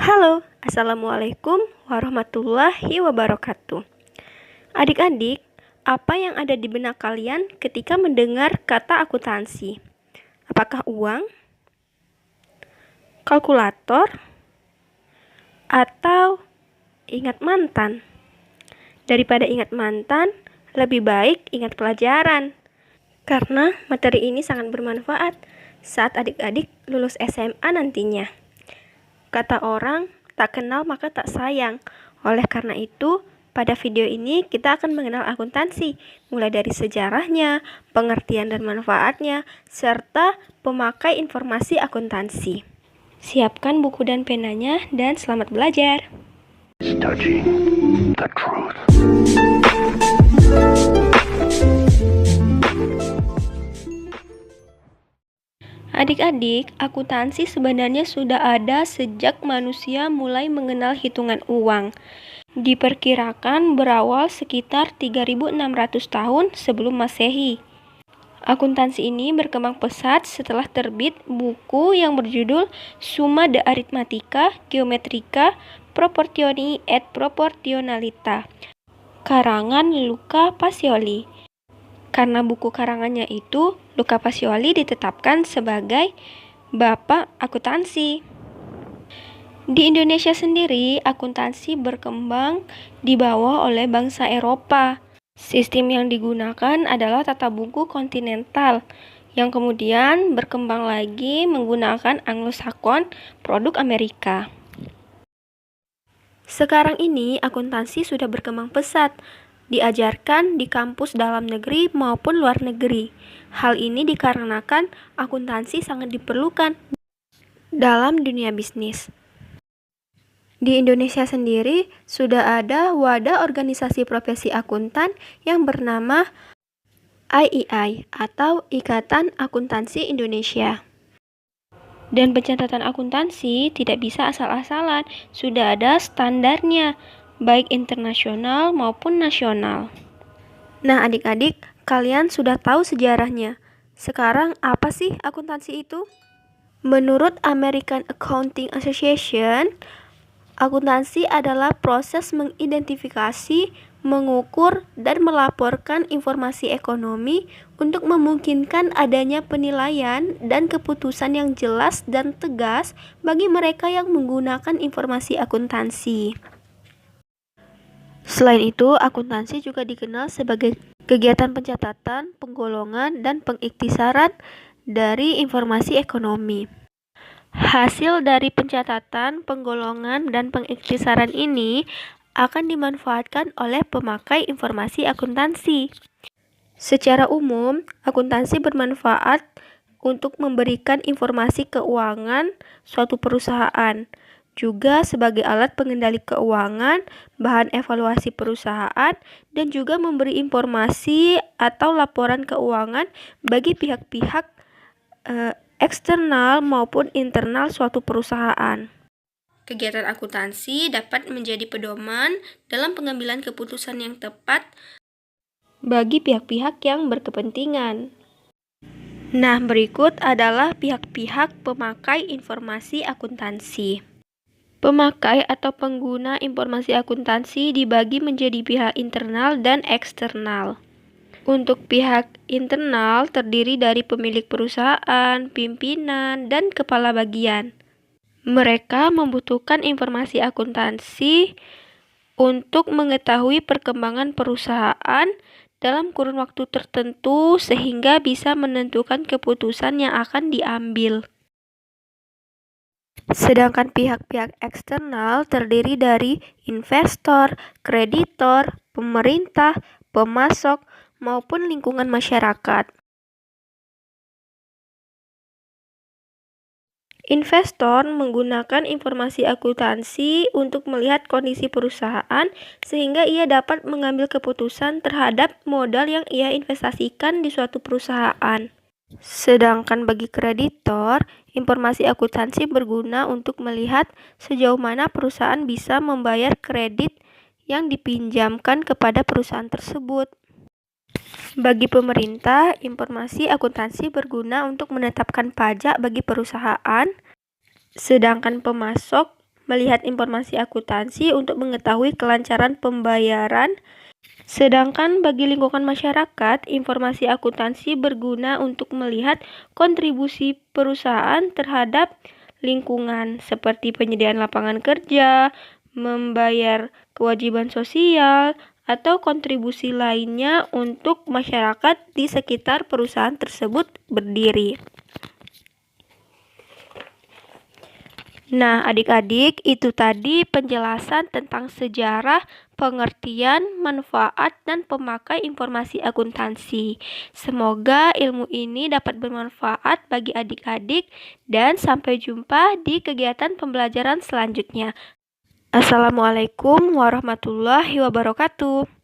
Halo, Assalamualaikum warahmatullahi wabarakatuh. Adik-adik, apa yang ada di benak kalian ketika mendengar kata akuntansi? Apakah uang, kalkulator, atau ingat mantan? Daripada ingat mantan, lebih baik ingat pelajaran. Karena materi ini sangat bermanfaat saat adik-adik lulus SMA nantinya. Kata orang, tak kenal maka tak sayang. Oleh karena itu, pada video ini kita akan mengenal akuntansi, mulai dari sejarahnya, pengertian dan manfaatnya, serta pemakai informasi akuntansi. Siapkan buku dan penanya dan selamat belajar. Studying the truth. Adik-adik, akuntansi sebenarnya sudah ada sejak manusia mulai mengenal hitungan uang. Diperkirakan berawal sekitar 3.600 tahun sebelum Masehi. Akuntansi ini berkembang pesat setelah terbit buku yang berjudul Summa de Arithmetica Geometrica Proportioni et Proportionalita, karangan Luca Pacioli. Karena buku karangannya itu, Luca Pacioli ditetapkan sebagai Bapak Akuntansi. Di Indonesia sendiri, akuntansi berkembang dibawa oleh bangsa Eropa. Sistem yang digunakan adalah tata buku kontinental, yang kemudian berkembang lagi menggunakan Anglo-Saxon, produk Amerika. Sekarang ini, akuntansi sudah berkembang pesat, diajarkan di kampus dalam negeri maupun luar negeri. Hal ini dikarenakan akuntansi sangat diperlukan dalam dunia bisnis. Di Indonesia sendiri sudah ada wadah organisasi profesi akuntan yang bernama IEI atau Ikatan Akuntansi Indonesia. Dan pencatatan akuntansi tidak bisa asal-asalan, sudah ada standarnya, baik internasional maupun nasional. Nah, adik-adik, kalian sudah tahu sejarahnya. Sekarang apa sih akuntansi itu? Menurut American Accounting Association, akuntansi adalah proses mengidentifikasi, mengukur, dan melaporkan informasi ekonomi untuk memungkinkan adanya penilaian dan keputusan yang jelas dan tegas bagi mereka yang menggunakan informasi akuntansi. Selain itu, akuntansi juga dikenal sebagai kegiatan pencatatan, penggolongan, dan pengiktisaran dari informasi ekonomi. Hasil dari pencatatan, penggolongan, dan pengiktisaran ini akan dimanfaatkan oleh pemakai informasi akuntansi. Secara umum, akuntansi bermanfaat untuk memberikan informasi keuangan suatu perusahaan, juga sebagai alat pengendali keuangan, bahan evaluasi perusahaan, dan juga memberi informasi atau laporan keuangan bagi pihak-pihak eksternal maupun internal suatu perusahaan. Kegiatan akuntansi dapat menjadi pedoman dalam pengambilan keputusan yang tepat bagi pihak-pihak yang berkepentingan. Nah, berikut adalah pihak-pihak pemakai informasi akuntansi. Pemakai atau pengguna informasi akuntansi dibagi menjadi pihak internal dan eksternal. Untuk pihak internal terdiri dari pemilik perusahaan, pimpinan, dan kepala bagian. Mereka membutuhkan informasi akuntansi untuk mengetahui perkembangan perusahaan dalam kurun waktu tertentu sehingga bisa menentukan keputusan yang akan diambil. Sedangkan pihak-pihak eksternal terdiri dari investor, kreditor, pemerintah, pemasok, maupun lingkungan masyarakat. Investor menggunakan informasi akuntansi untuk melihat kondisi perusahaan sehingga ia dapat mengambil keputusan terhadap modal yang ia investasikan di suatu perusahaan. Sedangkan bagi kreditor, informasi akuntansi berguna untuk melihat sejauh mana perusahaan bisa membayar kredit yang dipinjamkan kepada perusahaan tersebut. Bagi pemerintah, informasi akuntansi berguna untuk menetapkan pajak bagi perusahaan, sedangkan pemasok melihat informasi akuntansi untuk mengetahui kelancaran pembayaran. Sedangkan bagi lingkungan masyarakat, informasi akuntansi berguna untuk melihat kontribusi perusahaan terhadap lingkungan, seperti penyediaan lapangan kerja, membayar kewajiban sosial, atau kontribusi lainnya untuk masyarakat di sekitar perusahaan tersebut berdiri. Nah, adik-adik, itu tadi penjelasan tentang sejarah, pengertian, manfaat, dan pemakai informasi akuntansi. Semoga ilmu ini dapat bermanfaat bagi adik-adik, dan sampai jumpa di kegiatan pembelajaran selanjutnya. Assalamualaikum warahmatullahi wabarakatuh.